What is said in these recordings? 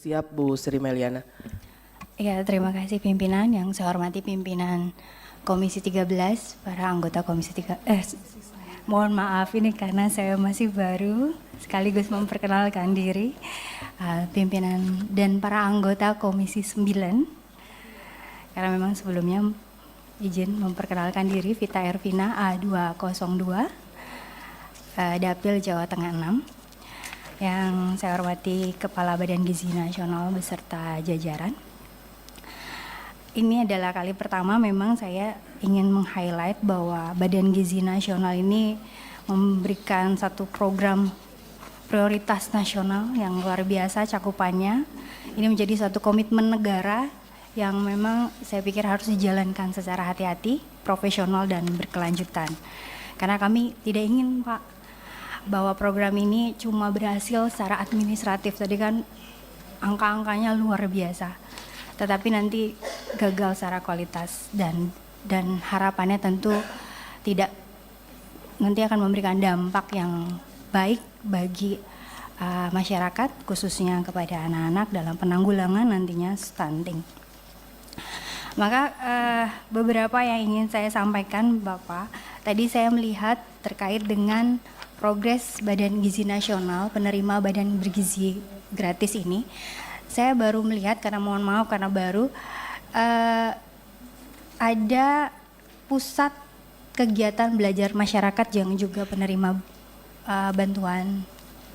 Siap Bu Sri Meliana. Ya, terima kasih pimpinan. Yang saya hormati pimpinan Komisi 13, para anggota Komisi 3. Mohon maaf ini karena saya masih baru, sekaligus memperkenalkan diri. Pimpinan dan para anggota Komisi 9. Karena memang sebelumnya izin memperkenalkan diri, Vita Ervina A202, Dapil Jawa Tengah 6. Yang saya hormati Kepala Badan Gizi Nasional beserta jajaran. Ini adalah kali pertama memang saya ingin meng-highlight bahwa Badan Gizi Nasional ini memberikan satu program prioritas nasional yang luar biasa cakupannya. Ini menjadi satu komitmen negara yang memang saya pikir harus dijalankan secara hati-hati, profesional dan berkelanjutan. Karena kami tidak ingin Pak, bahwa program ini cuma berhasil secara administratif. Tadi kan angka-angkanya luar biasa. Tetapi nanti gagal secara kualitas dan harapannya tentu tidak nanti akan memberikan dampak yang baik bagi masyarakat khususnya kepada anak-anak dalam penanggulangan nantinya stunting. Maka beberapa yang ingin saya sampaikan Bapak, tadi saya melihat terkait dengan progres Badan Gizi Nasional penerima badan bergizi gratis ini. Saya baru melihat, karena mohon maaf karena baru, ada pusat kegiatan belajar masyarakat yang juga penerima bantuan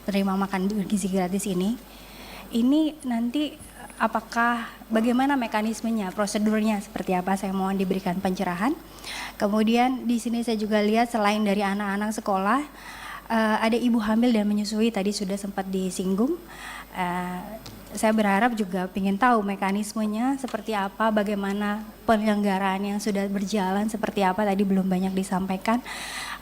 penerima makan bergizi gratis ini. Ini nanti apakah bagaimana mekanismenya, prosedurnya seperti apa, saya mohon diberikan pencerahan. Kemudian di sini saya juga lihat selain dari anak-anak sekolah, ada ibu hamil dan menyusui, tadi sudah sempat disinggung. Saya berharap juga ingin tahu mekanismenya seperti apa, bagaimana penyelenggaraan yang sudah berjalan seperti apa, tadi belum banyak disampaikan,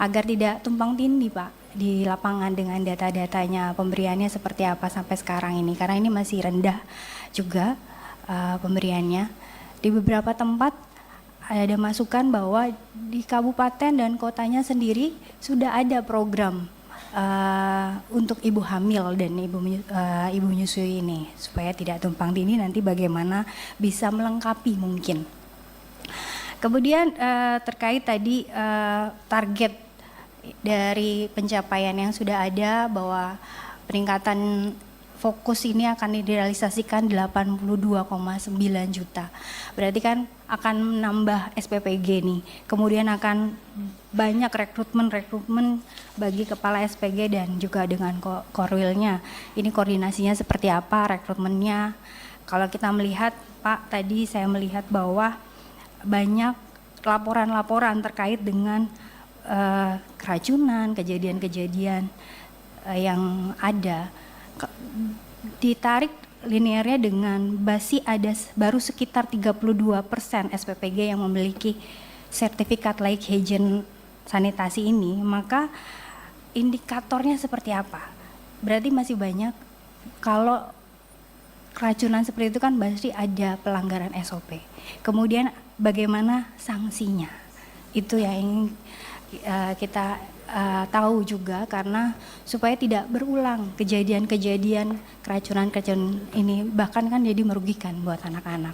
agar tidak tumpang tindih Pak di lapangan dengan data-datanya, pemberiannya seperti apa sampai sekarang ini, karena ini masih rendah juga pemberiannya. Di beberapa tempat ada masukan bahwa di kabupaten dan kotanya sendiri sudah ada program untuk ibu hamil dan ibu menyusui ini, supaya tidak tumpang tindih nanti bagaimana bisa melengkapi mungkin. Kemudian terkait tadi target dari pencapaian yang sudah ada, bahwa peningkatan fokus ini akan direalisasikan 82,9 juta. Berarti kan akan menambah SPPG nih. Kemudian akan banyak rekrutmen bagi kepala SPG dan juga dengan korwilnya. Ini koordinasinya seperti apa, rekrutmennya. Kalau kita melihat Pak, tadi saya melihat bahwa banyak laporan-laporan terkait dengan keracunan, kejadian-kejadian yang ada. Ditarik linearnya dengan BASI ada baru sekitar 32% SPPG yang memiliki sertifikat layak hygiene sanitasi ini, maka indikatornya seperti apa? Berarti masih banyak. Kalau keracunan seperti itu kan pasti ada pelanggaran SOP. Kemudian bagaimana sanksinya? Itu yang ingin kita tahu juga, karena supaya tidak berulang kejadian-kejadian keracunan ini, bahkan kan jadi merugikan buat anak-anak.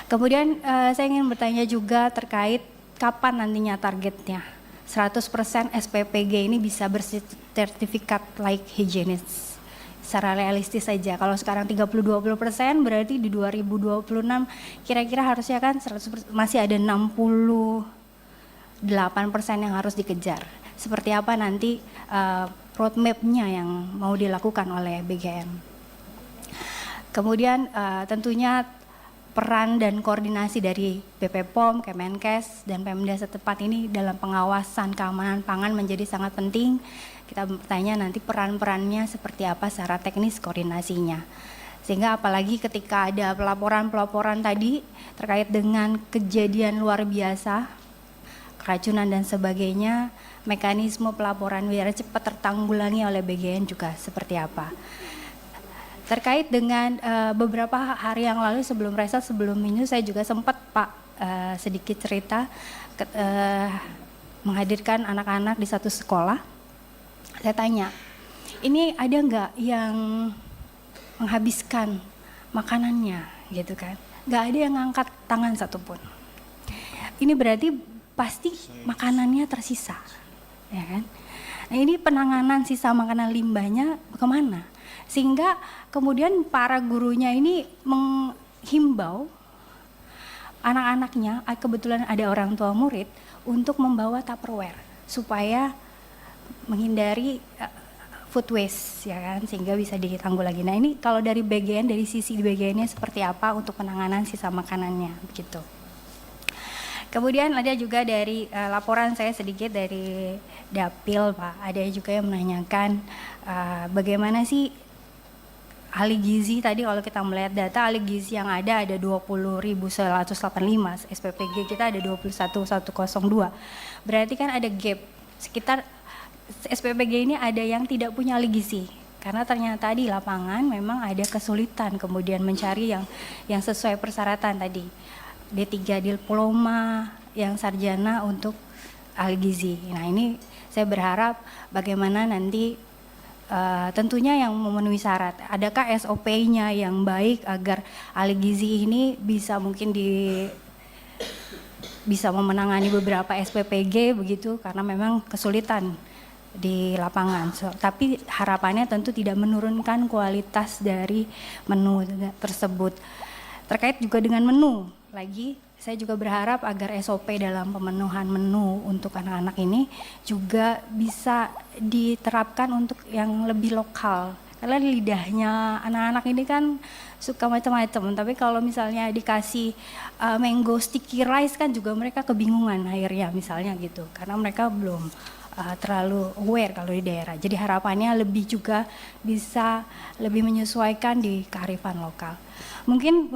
Kemudian saya ingin bertanya juga terkait kapan nantinya targetnya 100% SPPG ini bisa bersertifikat layak higienis. Secara realistis saja, kalau sekarang 30-20% berarti di 2026 kira-kira harusnya kan 100%, masih ada 8% yang harus dikejar. Seperti apa nanti roadmap-nya yang mau dilakukan oleh BGM. Kemudian tentunya peran dan koordinasi dari BPOM, Kemenkes, dan Pemda setempat ini dalam pengawasan keamanan pangan menjadi sangat penting. Kita bertanya nanti peran-perannya seperti apa secara teknis koordinasinya. Sehingga apalagi ketika ada pelaporan-pelaporan tadi terkait dengan kejadian luar biasa, keracunan dan sebagainya, mekanisme pelaporan biar cepat tertanggulangi oleh BGN juga seperti apa. Terkait dengan beberapa hari yang lalu sebelum reses, sebelum ini saya juga sempat Pak sedikit cerita menghadirkan anak-anak di satu sekolah. Saya tanya, ini ada nggak yang menghabiskan makanannya gitu kan. Nggak ada yang ngangkat tangan satupun. Ini berarti pasti makanannya tersisa, ya kan? Nah ini penanganan sisa makanan limbahnya kemana? Sehingga kemudian para gurunya ini menghimbau anak-anaknya, kebetulan ada orang tua murid, untuk membawa Tupperware supaya menghindari food waste, ya kan, sehingga bisa ditanggulangi. Nah ini kalau dari bagian, dari sisi bagiannya seperti apa untuk penanganan sisa makanannya, begitu. Kemudian ada juga dari laporan saya sedikit dari Dapil, Pak, ada juga yang menanyakan bagaimana sih ahli gizi tadi. Kalau kita melihat data ahli gizi yang ada 20.185, SPPG kita ada 21.102. Berarti kan ada gap sekitar SPPG ini ada yang tidak punya ahli gizi. Karena ternyata di lapangan memang ada kesulitan kemudian mencari yang sesuai persyaratan tadi. D3 diploma, yang sarjana untuk ahli gizi. Nah ini saya berharap bagaimana nanti tentunya yang memenuhi syarat. Adakah SOP-nya yang baik agar ahli gizi ini bisa mungkin bisa memenangani beberapa SPPG begitu, karena memang kesulitan di lapangan. Tapi harapannya tentu tidak menurunkan kualitas dari menu tersebut. Terkait juga dengan menu, lagi saya juga berharap agar SOP dalam pemenuhan menu untuk anak-anak ini juga bisa diterapkan untuk yang lebih lokal. Karena lidahnya anak-anak ini kan suka macam-macam, tapi kalau misalnya dikasih mango sticky rice kan juga mereka kebingungan akhirnya misalnya gitu, karena mereka belum terlalu aware kalau di daerah. Jadi harapannya lebih juga bisa lebih menyesuaikan di kearifan lokal. Mungkin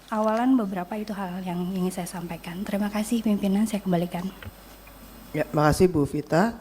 awalan beberapa itu hal yang ingin saya sampaikan. Terima kasih pimpinan, saya kembalikan. Ya, makasih Bu Vita.